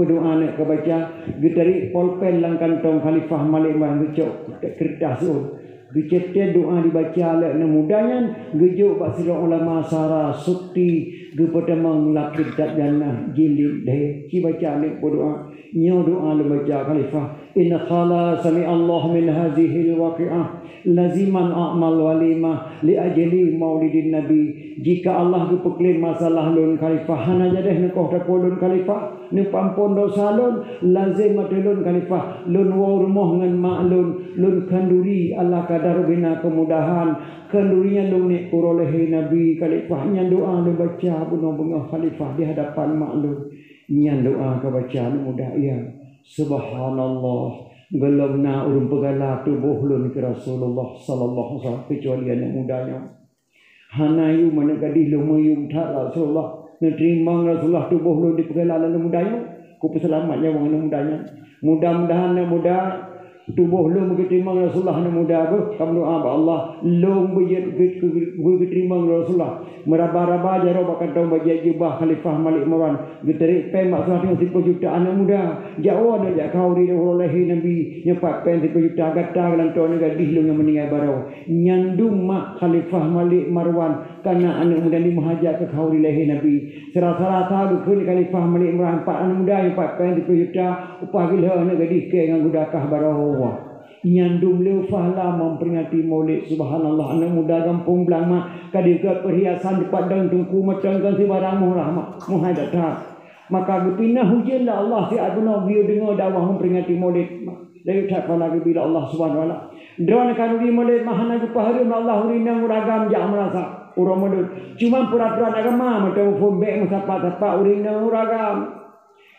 doa nak ke baca getari polpen lang kantong Khalifah Malik Marwan gecok kertas tu gecete doa dibaca lek na mudanya gejuk bak sira ulama sara sukti ge pertama lakit dat jannah jilid deh ki baca lek doa nyo doa le baca Khalifah inna khala sami Allah min hadhihi alwaqi'ah laziman a'mal walimah li ajli maulidin nabi jika Allah kepeklin masalah lun Khalifah hana jadeh nekoh takolun Khalifah ni pampun dosa lun lazim lun Khalifah lun wa rumah ngan mak lun kanduri Allah kadar bina kemudahan kandurinya lun ni urolehi nabi Khalifah nyan doa lu baca bunga-bunga Khalifah di hadapan mak lun nyan doa ke baca mudah iya subhanallah gelomna urung pegala tubuh lun ke Rasulullah sallallahu alaihi wasallam kecuali anak mudanya hanayu mana gadis lumayung tak Rasulullah nerima Rasulullah tubuh lun di pegala anak mudanya ku peselamatnya wong anak mudanya mudah-mudahan anak muda tubuh lun diterima Rasulullah anak muda apa kamu doa Allah lun diterima Rasulullah meraba-raba jaro bakal tahu bagi jubah Khalifah Malik Marwan geteri pen maksud dengan 10 juta anak muda jauh nak jak kau di oleh nabi nyepat pen 10 juta gata lan tuan gadis lu yang meninggal barau nyandung mak Khalifah Malik Marwan karena anak muda ni menghajat ke kau di leher nabi serasa-rasa lu kun Khalifah Malik Marwan 4 anak muda nyepat pen 10 juta upah gila anak gadis ke dengan gudakah barau nyandung leu fahla memperingati maulid subhanallah anak muda kampung belang mak kadika perhiasan di padang tungku macam kan si barang murah mak muhai datang maka gepinah hujanlah Allah si aduna biu dengar dakwah memperingati maulid dari tak lagi bila Allah subhanahu wa taala drone kan di maulid mahana ku paharu Allah urina uragam jak merasa urang modul cuma peraturan agama macam fombe musapa-sapa urina uragam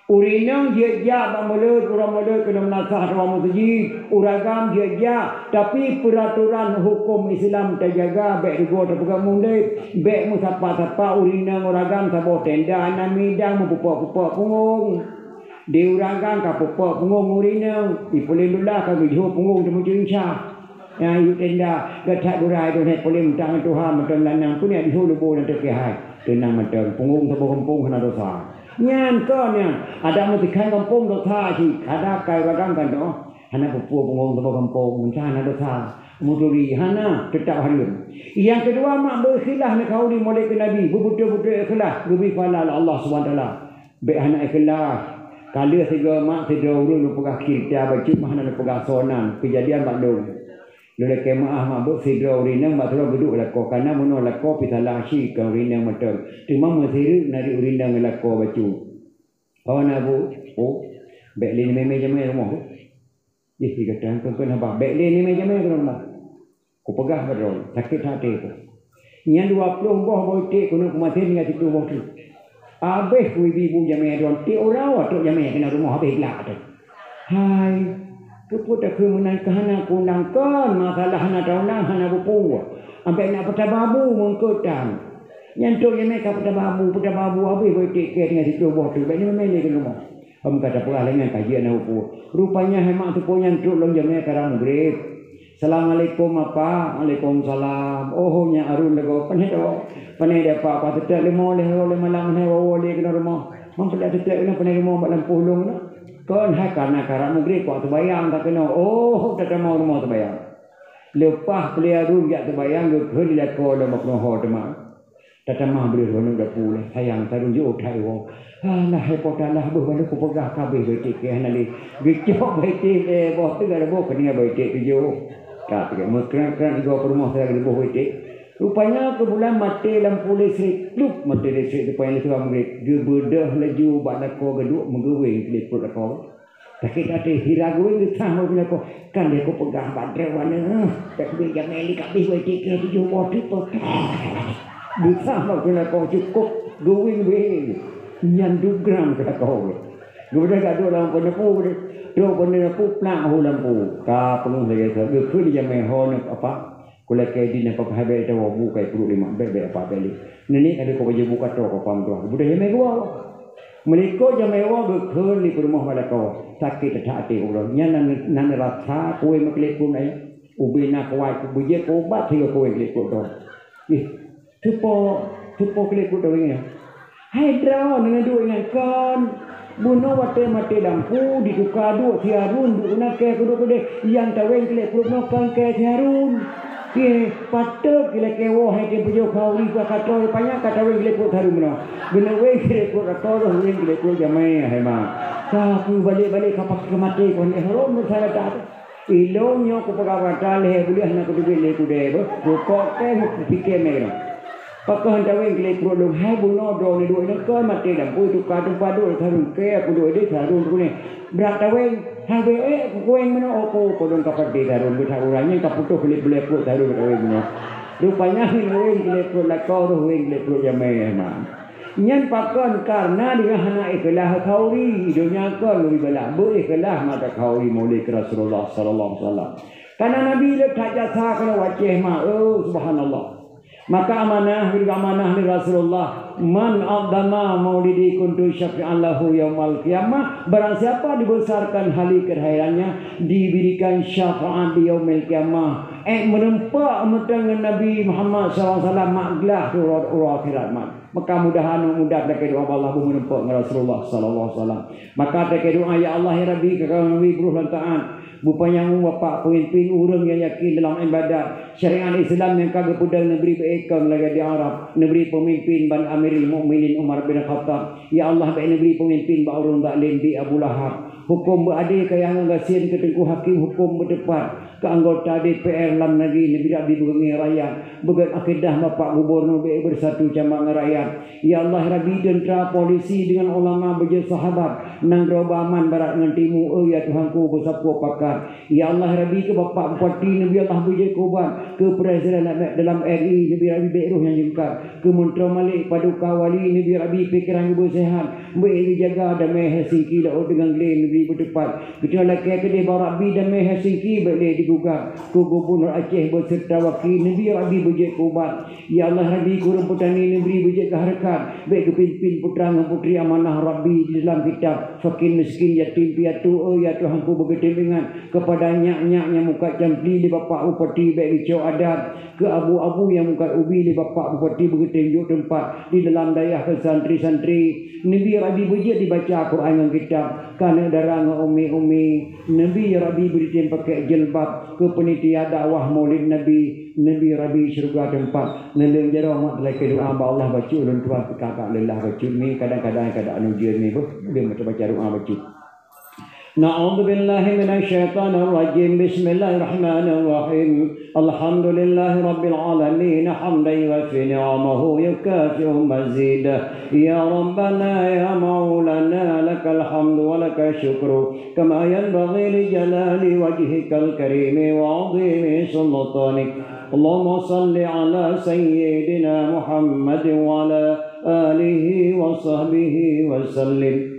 urinang dia mulut orang mulut kena menasah orang masjid uragam dia tapi peraturan hukum Islam terjaga baik juga terpegang mulut baik musapa-sapa urinang uragam sabo tenda namidang mempupak-pupak punggung di uragam kapupak punggung urinang ipulilullah ka bijo punggung temu cincah yang yuk tenda gatak durai tu nek boleh mentang Tuhan mentang lanang punya di hulu bo nanti kehai tenang mentang punggung sabo kampung kena dosa nyan ko nyan ada mesti kan kampung dosa si ada kai ragang kan doh hana pupu punggung sabo kampung mencana dosa muduri hana tetap halun yang kedua mak berkhilaf nak kau di molek nabi betul-betul ikhlas gubi fala Allah Subhanahu taala be hana ikhlas kali tiga mak tiga urun pegah kita baca hana pegah sonan kejadian bakdong lele kemaah mak sidra urinang mak terus duduk lako karena mono lako pisalah si ke urinang betul cuma mesir nari urinang lako bacu Kawan abu, baik ni memang jamai rumah tu. Dia kata, kau nampak, baik ni memang jamai rumah. Kau pegah berdoa, sakit hati tu. Yang 20 buah boitik kena kematian dengan situ buah tu. Habis ibu jamai doang, ti orang waktu jamai kena rumah habis gelap tu. Hai, keputar kemunan kahana kunangkan masalah hana taunang hana bupu. Sampai nak peta babu mengkotang. Nyantuk jamai ka peta babu habis boitik ke dengan situ buah tu. Baik ni memang ni kena rumah. Kamu kata pula dengan kajian aku. Rupanya hemat tu pun nyantuk long jamai karang grip. Assalamualaikum apa? Waalaikumsalam. Oh nya arun lego panai dia apa tetek lemo le malam ne le kena rumah. Mampu dak tetek kena panai rumah bak lampu long no. Kon ha karena karang mugri kok terbayang tak kena. Oh tak mau rumah terbayang. Lepas beli arun jak terbayang ke lihat ko le mak no tema. Tatamah beli rono dak pule sayang tarun jo thai wo. Lah hai potalah bu balik ko pegah kabeh betik ke nali. Gicok betik boh tu ada boh kena betik tu jo. Tak mengkeran dua rumah saya di bawah itu. Rupanya kebulan mati lampu listrik, lup mati listrik depan yang sudah mereka gebedah laju bak ko geduk menggewing telefon ko. Sakit hati hiragu itu sama punya ko kan dia ko pegang baterai warna. Tak bijak meli kat bis wajib ke 7 bodi tu. Bisa mak punya ko cukup going yang 2 gram kata ko. Gebedah kat dua lampu lampu dua benda lampu pelang lampu. Ka perlu saya ke dia mai hon apa? Kula ke di nampak habis tu buka perlu 5 beg apa beli. Nini ada ko je buka tu ko pam tu. Budak mai gua. Meliko je mai wa ke li rumah pada kau. Sakit hati orang. Nya nan rasa kowe maklik pun ai. Ubi nak kuat ku buje ko bat tiga kowe klik tu. Ih, tupo klik tu ni. Hai draw dengan dua dengan kan. Buno wate mate lampu ditukar dua tiarun duna ke kudu kude yang taweng kile kurno kan ke tiarun ke patok kile ke wo hai ke pujo kauri ka katoi panya kataweng kile ku tharu mno bena we kile ku katoro weng kile ku jamai hai ma sa ku balik kapak ke mate kon ehro no sara ta ilong nyo ku pagawa tale boleh na ku dile ku de ko ke pike me Pakah jaweng kile produk hai buno do ni do ni ko mate dah pui tu ka tu padu tharun ke aku do de tharun ku ni berat taweng ha be ku weng meno opo ko don kapat de tharun bu tharunnya ka putu kile boleh ku tharun taweng meno rupanya ni weng kile pro la ko do weng kile pro jamai ma nyan pakon karena dia hana ikhlas khauri dunia ko lebih bala bu ikhlas mata khauri maulid Rasulullah sallallahu alaihi wasallam karena nabi le tajah sa kana wajah ma subhanallah. Maka amanah ni Rasulullah man aqdama maulidi kuntu syafi'an lahu yaumal qiyamah barang siapa dibesarkan hari kelahirannya diberikan syafaat di yaumil qiyamah menempa dengan Nabi Muhammad SAW maklah urut akhirat maka mudah dekat doa Allah menempa dengan Rasulullah SAW maka dekat doa ya Allah ya Rabbi kakak Nabi beruh lantaan Bupanya bapak pemimpin orang yang yakin dalam ibadat syariat Islam yang kagak pudal negeri berekam lagi di Arab negeri pemimpin ban Amirul Mukminin Umar bin Khattab ya Allah baik negeri pemimpin ba orang zalim di Abu Lahab hukum beradil ke yang ngasihin ke tengku hakim hukum berdepan ke anggota DPR dalam negeri negeri abdi bumi rakyat begat akidah bapak gubernur bersatu campur rakyat ya Allah Rabbi tentera polisi dengan ulama berjaya sahabat nang robaman barat dengan timur ya Tuhanku bersatu pakar ya Allah Rabbi ke bapak bupati Nabi Allah berjaya kuban ke presiden dalam RI Nabi Rabbi Beruh yang jengkar ke Menteri Malik Paduka Wali Nabi Rabbi pikiran ibu sehat boleh dijaga damai Helsinki laut dengan glen Nabi berdepan kita lagi kedai Rabbi damai Helsinki boleh digugat ke Gubernur Aceh berserta wakil Nabi Rabbi berjaya kuban ya Allah Rabbi kurang petani Nabi berjaya keharkat baik ke pimpin putra dan putri amanah Rabbi di dalam kitab fakir miskin yatim piatu ya Tuhanku berketimbangan kepada nyak-nyaknya muka campli di bapak bupati baik hijau adat ke abu-abu yang muka ubi di bapak bupati berketunjuk tempat di dalam dayah ke santri-santri Nabi Rabbi berjaya dibaca Quran yang kitab kerana darah umi-umi Nabi Rabbi berikan pakai jilbab ke penitia dakwah maulid Nabi Rabbi syurga tempat neleng jara mak lagi doa Allah baca ulun tuan kakak lelah baca ni kadang-kadang keadaan ujian ni dia macam baca doa baca نعوذ بالله من الشيطان الرجيم بسم الله الرحمن الرحيم الحمد لله رب العالمين حمدا يوفي نعمه يكافئ مزيدا يا ربنا يا مولانا لك الحمد ولك الشكر كما ينبغي لجلال وجهك الكريم وعظيم سلطانك اللهم صل على سيدنا محمد وعلى آله وصحبه وسلم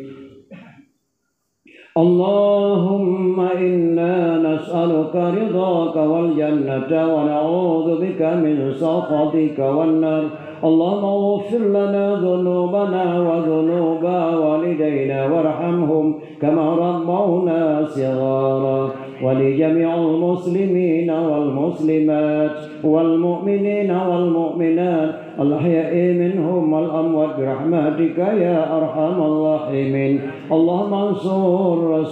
اللهم إنا نسألك رضاك والجنة ونعوذ بك من سخطك والنار اللهم اغفر لنا ذنوبنا وذنوب والدينا وارحمهم كما ربونا صغارا ولجميع المسلمين والمسلمات والمؤمنين والمؤمنات الأحياء منهم والأموات برحمتك يا أرحم الراحمين اللهم انصر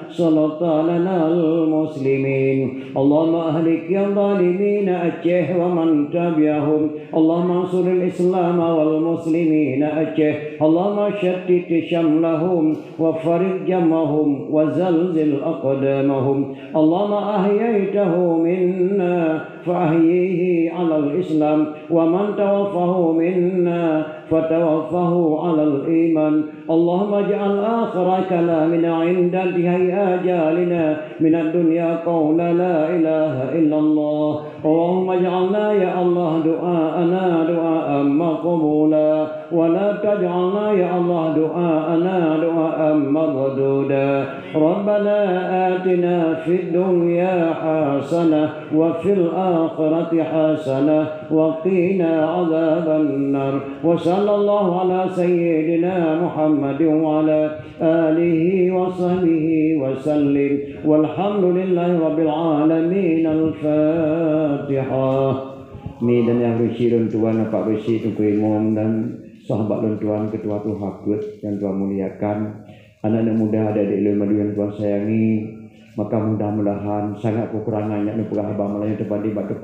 سلطاننا المسلمين اللهم أهلك يا الظالمين أجه ومن تبعهم اللهم انصر الإسلام والمسلمين أجه اللهم شتت شملهم وفرق جمعهم وزلزل أقدامهم اللهم أحييته منا فأحييه على الإسلام ومن توفاه منا فتوفه على الإيمان اللهم اجعل آخر كلامنا عند انتهاء آجالنا من الدنيا قول لا إله إلا الله اللهم اجعلنا يا الله دعاءنا دعاء مقبولا ولا تجعلنا يا الله دعاءنا دعاء مردودا ربنا آتنا في الدنيا حسنة وفي الآخرة حسنة وقنا عذاب النار وصلى الله على سيدنا محمد وعلى آله وصحبه وسلم والحمد لله رب العالمين الفاتحة Ni dan yang Rusi dan Tuan Pak Rusi Tunggu Imam dan sahabat dan Tuan Ketua Tuhan Hakut yang Tuan muliakan anak-anak muda ada di ilmu yang Tuan sayangi maka mudah-mudahan sangat kekurangannya dan pegawai abang Melayu tepat di batu